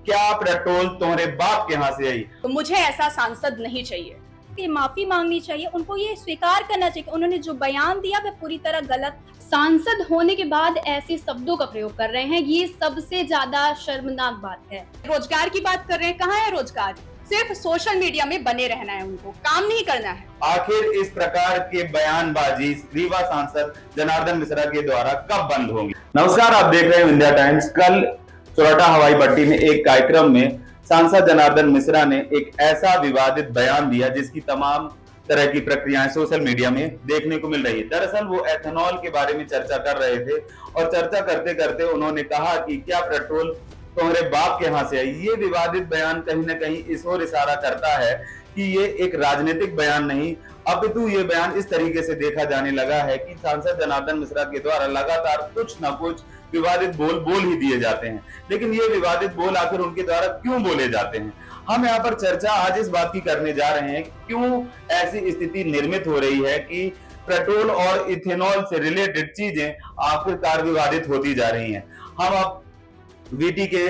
क्या पेट्रोल तुम्हारे बाप के यहाँ से आई। तो मुझे ऐसा सांसद नहीं चाहिए। ये माफी मांगनी चाहिए, उनको ये स्वीकार करना चाहिए कि उन्होंने जो बयान दिया वह पूरी तरह गलत। सांसद होने के बाद ऐसे शब्दों का प्रयोग कर रहे हैं, ये सबसे ज्यादा शर्मनाक बात है। रोजगार की बात कर रहे हैं, कहाँ है रोजगार? सिर्फ सोशल मीडिया में बने रहना है, उनको काम नहीं करना है। आखिर इस प्रकार के बयानबाजी रीवा सांसद जनार्दन मिश्रा के द्वारा कब बंद होंगी। नमस्कार, आप देख रहे हैं इंडिया टाइम्स। कल चौराहा हवाई पट्टी में एक कार्यक्रम में सांसद जनार्दन मिश्रा ने एक ऐसा विवादित बयान दिया जिसकी तमाम तरह की प्रक्रियाएं सोशल मीडिया में देखने को मिल रही है। दरअसल वो एथेनॉल के बारे में चर्चा कर रहे थे और चर्चा करते करते उन्होंने कहा कि क्या पेट्रोल तुम्हारे बाप के यहाँ से आई। ये विवादित बयान कहीं ना कहीं इस ओर इशारा करता है कि ये एक राजनीतिक बयान नहीं, अपितु ये बयान इस तरीके से देखा जाने लगा है कि सांसद जनार्दन मिश्रा के द्वारा लगातार कुछ न कुछ विवादित बोल ही दिए जाते हैं। लेकिन ये विवादित बोल आखिर उनके द्वारा क्यों बोले जाते हैं, हम यहाँ पर चर्चा आज इस बात की करने जा रहे हैं। क्यों ऐसी स्थिति निर्मित हो रही है कि पेट्रोल और इथेनॉल से रिलेटेड चीजें आखिरकार विवादित होती जा रही हैं। हम अब वीटी के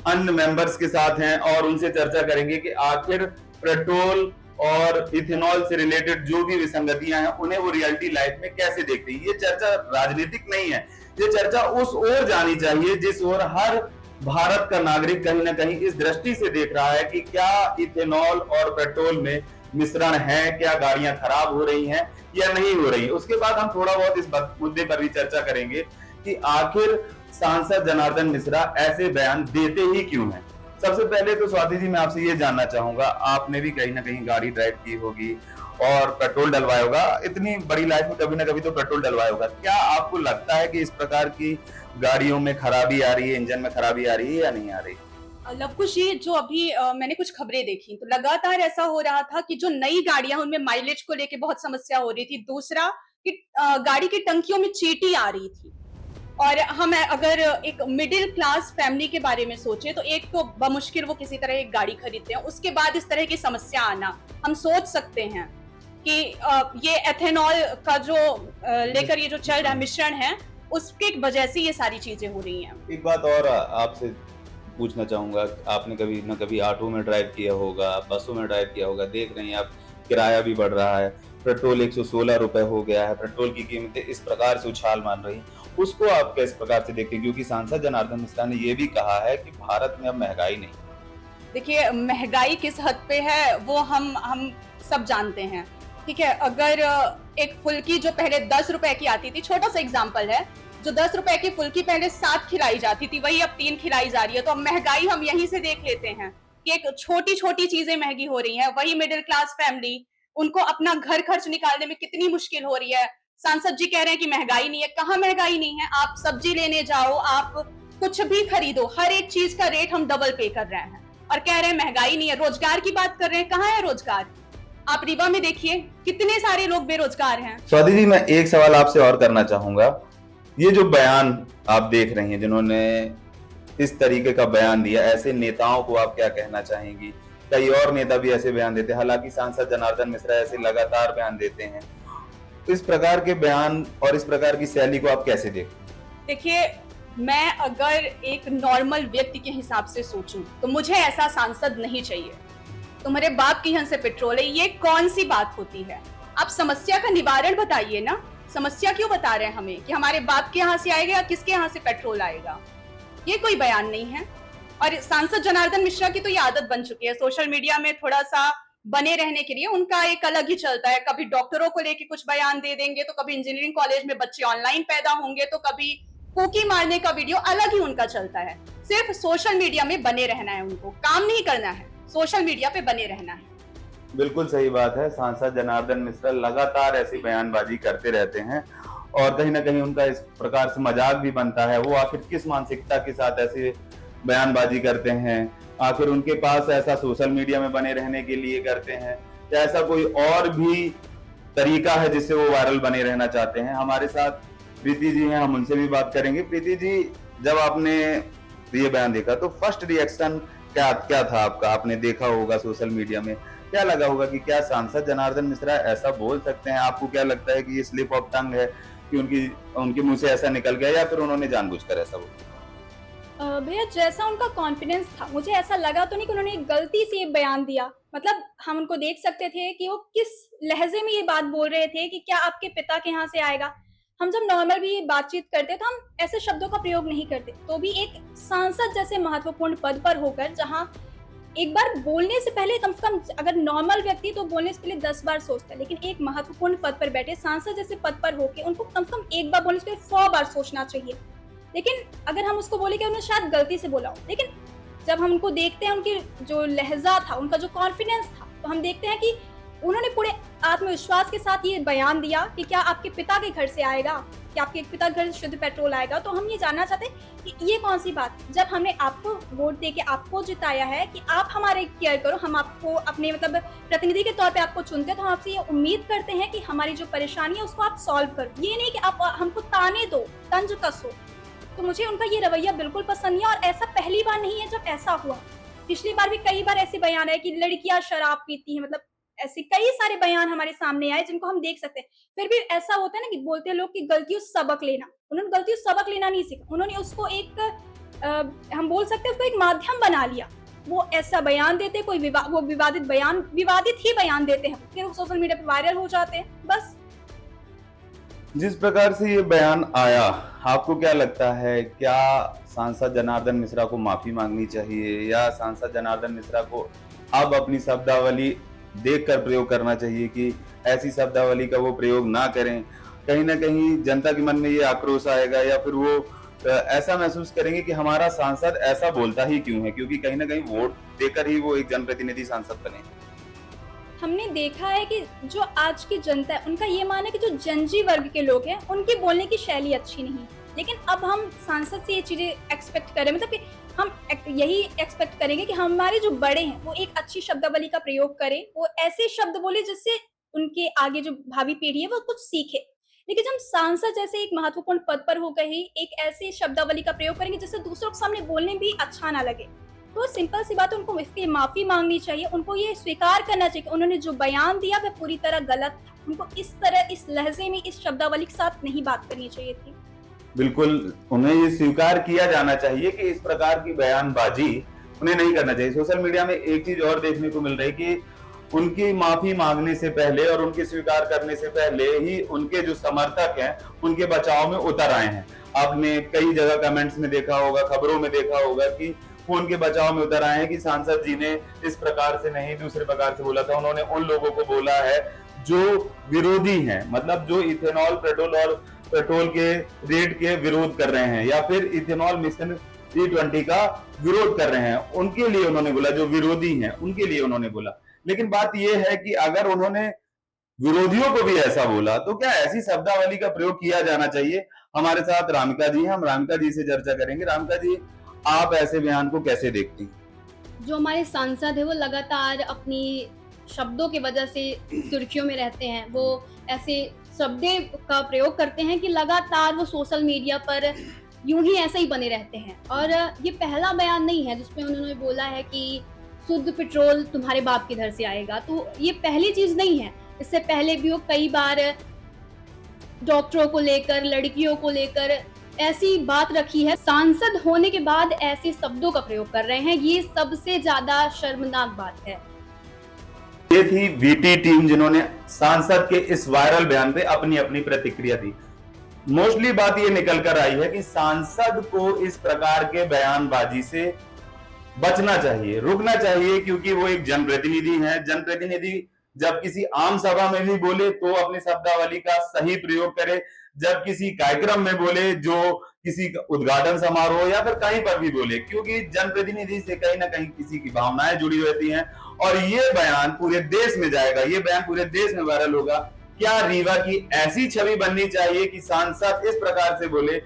अन्य मेंबर्स के साथ हैं और उनसे चर्चा करेंगे कि आखिर पेट्रोल और इथेनॉल से रिलेटेड जो भी विसंगतियां हैं उन्हें वो रियलिटी लाइफ में कैसे देखते हैं। ये चर्चा राजनीतिक नहीं है, ये चर्चा उस ओर जानी चाहिए जिस ओर हर भारत का नागरिक कहीं ना कहीं इस दृष्टि से देख रहा है कि क्या इथेनॉल और पेट्रोल में मिश्रण है, क्या गाड़ियां खराब हो रही हैं या नहीं हो रही। उसके बाद हम थोड़ा बहुत इस मुद्दे पर भी चर्चा करेंगे कि आखिर सांसद जनार्दन मिश्रा ऐसे बयान देते ही क्यों हैं। सबसे पहले तो स्वाति जी, मैं आपसे ये जानना चाहूंगा, आपने भी कहीं ना कहीं गाड़ी ड्राइव की होगी और पेट्रोल डलवाया होगा, इतनी बड़ी लाइफ में कभी ना कभी तो पेट्रोल डलवाया होगा। क्या आपको लगता है कि इस प्रकार की गाड़ियों में खराबी आ रही है, इंजन में खराबी आ रही है या नहीं आ रही? लवकुश जी, जो अभी मैंने कुछ खबरें देखी तो लगातार ऐसा हो रहा था कि जो नई गाड़ियां उनमें माइलेज को लेके बहुत समस्या हो रही थी। दूसरा कि गाड़ी की टंकियों में चींटी आ रही थी। और हम अगर एक मिडिल क्लास फैमिली के बारे में सोचे तो एक तो बमुश्किल वो किसी तरह एक गाड़ी खरीदते हैं, उसके बाद इस तरह की समस्या आना, हम सोच सकते हैं कि ये एथेनॉल का जो लेकर ये जो चल रहा है मिश्रण है, उसके वजह से ये सारी चीजें हो रही हैं। एक बात और आपसे पूछना चाहूंगा, आपने कभी ना कभी ऑटो में ड्राइव किया होगा, बसों में ड्राइव किया होगा, देख रहे हैं आप किराया भी बढ़ रहा है, पेट्रोल 116 रुपए हो गया है, पेट्रोल की कीमतें इस प्रकार से उछाल मार रही, उसको आप किस प्रकार से देखते हैं? क्योंकि सांसद जनार्दन मिश्रा ने यह भी कहा है कि भारत में अब महंगाई नहीं। देखिए, महंगाई किस हद पे है वो हम सब जानते हैं, ठीक है। अगर एक फुल्की जो पहले 10 रुपए की आती थी, छोटा सा एग्जांपल है, जो 10 रुपए की फुल्की पहले 7 खिलाई जाती थी, वही अब 3 खिलाई जा रही है। तो अब महंगाई हम यहीं से देख लेते हैं कि एक छोटी छोटी चीजें महंगी हो रही हैं। वही मिडिल क्लास फैमिली, उनको अपना घर खर्च निकालने में कितनी मुश्किल हो रही है। सांसद जी कह रहे हैं कि महंगाई नहीं है, कहाँ महंगाई नहीं है? आप सब्जी लेने जाओ, आप कुछ भी खरीदो, हर एक चीज का रेट हम डबल पे कर रहे हैं और कह रहे हैं महंगाई नहीं है। रोजगार की बात कर रहे हैं, कहाँ है रोजगार? आप रीवा में देखिए कितने सारे लोग बेरोजगार हैं। स्वाति जी, मैं एक सवाल आपसे और करना चाहूंगा, ये जो बयान आप देख रही हैं जिन्होंने इस तरीके का बयान दिया, ऐसे नेताओं को आप क्या कहना चाहेंगी? कई और नेता भी ऐसे बयान देते हैं, हालांकि सांसद जनार्दन मिश्रा ऐसे लगातार बयान देते हैं। तो इस प्रकार के बयान और इस प्रकार की शैली को आप कैसे देखते हैं? देखिए, मैं अगर एक नॉर्मल व्यक्ति के हिसाब से सोचूं तो मुझे ऐसा सांसद नहीं चाहिए। तुम्हारे बाप के यहाँ से पेट्रोल है, ये कौन सी बात होती है? आप समस्या का निवारण बताइए ना। समस्या क्यों बता रहे हैं हमें कि हमारे बाप के यहाँ से आएगा या किसके यहाँ से पेट्रोल आएगा? ये कोई बयान नहीं है। और सांसद जनार्दन मिश्रा की तो ये आदत बन चुकी है, सोशल मीडिया में थोड़ा सा बने रहने के लिए उनका एक अलग ही चलता है। कभी डॉक्टरों को लेके कुछ बयान दे देंगे, तो कभी इंजीनियरिंग कॉलेज में बच्चे ऑनलाइन पैदा होंगे, तो कभी फूकी मारने का वीडियो, अलग ही उनका चलता है। सिर्फ सोशल मीडिया में बने रहना है, उनको काम नहीं करना है, सोशल मीडिया पे बने रहना है। बिल्कुल सही बात है, सांसद जनार्दन मिश्रा लगातार ऐसी बयानबाजी करते रहते हैं और कहीं ना कहीं उनका इस प्रकार से मजाक भी बनता है। वो आखिर किस मानसिकता के साथ ऐसी बयानबाजी करते हैं? आखिर उनके पास ऐसा सोशल मीडिया में बने रहने के लिए करते हैं या ऐसा कोई और भी तरीका है जिससे वो वायरल बने रहना चाहते हैं? हमारे साथ प्रीति जी हैं, हम उनसे भी बात करेंगे। प्रीति जी, जब आपने ये बयान देखा तो फर्स्ट रिएक्शन क्या क्या था आपका? आपने देखा होगा सोशल मीडिया में, क्या लगा होगा कि क्या सांसद जनार्दन मिश्रा ऐसा बोल सकते हैं? आपको क्या लगता है कि ये स्लिप ऑफ टंग है कि उनके मुंह से ऐसा निकल गया या फिर उन्होंने जानबूझकर ऐसा बोला? भैया जैसा उनका कॉन्फिडेंस था, मुझे ऐसा लगा तो नहीं कि उन्होंने गलती से ये बयान दिया। मतलब हम उनको देख सकते थे कि वो किस लहजे में ये बात बोल रहे थे कि क्या आपके पिता के यहाँ से आएगा। हम जब नॉर्मल भी बातचीत करते तो हम ऐसे शब्दों का प्रयोग नहीं करते, तो भी एक सांसद जैसे महत्वपूर्ण पद पर होकर, जहाँ एक बार बोलने से पहले कम से कम, अगर नॉर्मल व्यक्ति तो बोलने से पहले 10 बार सोचता है, लेकिन एक महत्वपूर्ण पद पर बैठे सांसद जैसे पद पर होके उनको कम से कम एक बार बोलने से पहले 100 बार सोचना चाहिए। लेकिन अगर हम उसको बोले कि उन्होंने शायद गलती से बोला हो, लेकिन जब हम उनको देखते हैं, उनकी जो लहजा था, उनका जो कॉन्फिडेंस था, तो हम देखते हैं कि उन्होंने पूरे आत्मविश्वास के साथ ये बयान दिया कि क्या आपके पिता के घर से आएगा, क्या आपके पिता के घर से शुद्ध पेट्रोल आएगा। तो हम ये जानना चाहते हैं कि ये कौन सी बात, जब हमने आपको वोट दे के आपको जिताया है कि आप हमारे केयर करो, हम आपको अपने मतलब प्रतिनिधि के तौर पे आपको चुनते हैं, तो हम आपसे ये उम्मीद करते हैं कि हमारी जो परेशानी है उसको आप सॉल्व करो। ये नहीं कि आप हमको ताने दो, तंज कसो। तो मुझे उनका ये रवैया बिल्कुल पसंद नहीं है, और ऐसा पहली बार नहीं है जब ऐसा हुआ। पिछली बार भी कई बार ऐसे बयान आए कि लड़कियां शराब पीती हैं, मतलब ऐसे कई सारे बयान हमारे सामने आए जिनको हम देख सकते हैं। फिर भी ऐसा होता है ना कि बोलते हैं लोग कि गलतियों से सबक लेना, उन्होंने गलतियों से सबक लेना नहीं सीखा, उन्होंने उसको एक हम बोल सकते हैं उसको एक माध्यम बना लिया। वो ऐसा बयान देते, कोई वो विवादित ही बयान देते हैं, फिर वो सोशल मीडिया पर वायरल हो जाते हैं। बस जिस प्रकार से ये बयान आया, आपको क्या लगता है, क्या सांसद जनार्दन मिश्रा को माफी मांगनी चाहिए, या सांसद जनार्दन मिश्रा को अब अपनी शब्दावली देखकर प्रयोग करना चाहिए कि ऐसी शब्दावली का वो प्रयोग ना करें? कहीं ना कहीं जनता के मन में ये आक्रोश आएगा, या फिर वो ऐसा महसूस करेंगे कि हमारा सांसद ऐसा बोलता ही क्यों है, क्योंकि कहीं ना कहीं वोट देकर ही वो एक जनप्रतिनिधि सांसद बने। हमने देखा है कि जो आज की जनता है, उनका ये मानना है कि जो जनजी वर्ग के लोग हैं उनकी बोलने की शैली अच्छी नहीं। लेकिन अब हम सांसद से ये चीजें एक्सपेक्ट करें, मतलब कि हम यही एक्सपेक्ट करेंगे कि हमारे जो बड़े हैं वो एक अच्छी शब्दावली का प्रयोग करें, वो ऐसे शब्द बोले जिससे उनके आगे जो भावी पीढ़ी है वो कुछ सीखे। लेकिन जब सांसद जैसे एक महत्वपूर्ण पद पर होकर ही एक ऐसी शब्दावली का प्रयोग करेंगे जिससे दूसरों के सामने बोलने भी अच्छा ना लगे, तो सिंपल सी बात है, उनको इसकी माफी मांगनी चाहिए। उनको ये स्वीकार करना चाहिए कि उन्होंने जो बयान दिया वह पूरी तरह गलत था। उनको इस तरह, इस लहजे में, इस शब्दावली के साथ नहीं बात करनी चाहिए थी। बिल्कुल, उन्हें ये स्वीकार किया जाना चाहिए कि इस प्रकार की बयानबाजी उन्हें नहीं करना चाहिए। सोशल मीडिया में एक चीज और देखने को मिल रही है कि उनकी माफी मांगने से पहले और उनके स्वीकार करने से पहले ही उनके जो समर्थक हैं उनके बचाव में उतर आए हैं। आपने कई जगह कमेंट्स में देखा होगा, खबरों में देखा होगा कि वो उनके बचाव में उतर आए हैं कि सांसद जी ने इस प्रकार से नहीं, दूसरे प्रकार से बोला था। उन्होंने उन लोगों को बोला है जो विरोधी हैं, मतलब जो इथेनॉल पेट्रोल के रेट के विरोध कर रहे हैं, या फिर इथेनॉल मिशन E20 का विरोध कर रहे हैं, उनके लिए उन्होंने बोला। जो विरोधी हैं उनके लिए उन्होंने बोला। लेकिन बात यह है कि अगर उन्होंने विरोधियों को भी ऐसा बोला तो क्या ऐसी शब्दावली का प्रयोग किया जाना चाहिए? हमारे साथ रामिका जी हैं, हम रामिका जी से चर्चा करेंगे। रामिका जी, आप ऐसे बयान को कैसे देखती हैं? जो हमारे सांसद है वो लगातार अपनी शब्दों की वजह से सुर्खियों में रहते हैं। वो ऐसे शब्दों का प्रयोग करते हैं कि लगातार वो सोशल मीडिया पर यूं ही ऐसे ही बने रहते हैं। और ये पहला बयान नहीं है जिसमें उन्होंने बोला है कि शुद्ध पेट्रोल तुम्हारे बाप के घर से आएगा। तो ये पहली चीज नहीं है, इससे पहले भी वो कई बार डॉक्टरों को लेकर, लड़कियों को लेकर ऐसी बात रखी है। सांसद होने के बाद ऐसे शब्दों का प्रयोग कर रहे हैं, ये सबसे ज्यादा शर्मनाक बात है। ये थी वीटी टीम जिन्होंने सांसद के इस वायरल बयान पे अपनी अपनी प्रतिक्रिया दी। मोस्टली बात ये निकल कर आई है कि सांसद को इस प्रकार के बयानबाजी से बचना चाहिए, रुकना चाहिए, क्योंकि वो एक जनप्रतिनिधि हैं। जनप्रतिनिधि जब किसी आम सभा में भी बोले तो अपनी शब्दावली का सही प्रयोग करे, जब किसी कार्यक्रम में बोले, जो किसी उद्घाटन समारोह या फिर कहीं पर भी बोले, क्योंकि जनप्रतिनिधि से कहीं ना कहीं किसी की भावनाएं जुड़ी रहती हैं। और ये बयान पूरे देश में जाएगा, ये बयान पूरे देश में वायरल होगा। क्या रीवा की ऐसी छवि बननी चाहिए कि सांसद इस प्रकार से बोले,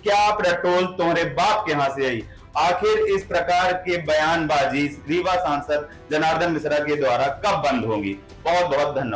क्या पेट्रोल तुम्हारे बाप के यहां से आई? आखिर इस प्रकार के बयानबाजी रीवा सांसद जनार्दन मिश्रा के द्वारा कब बंद होंगी? बहुत बहुत धन्यवाद।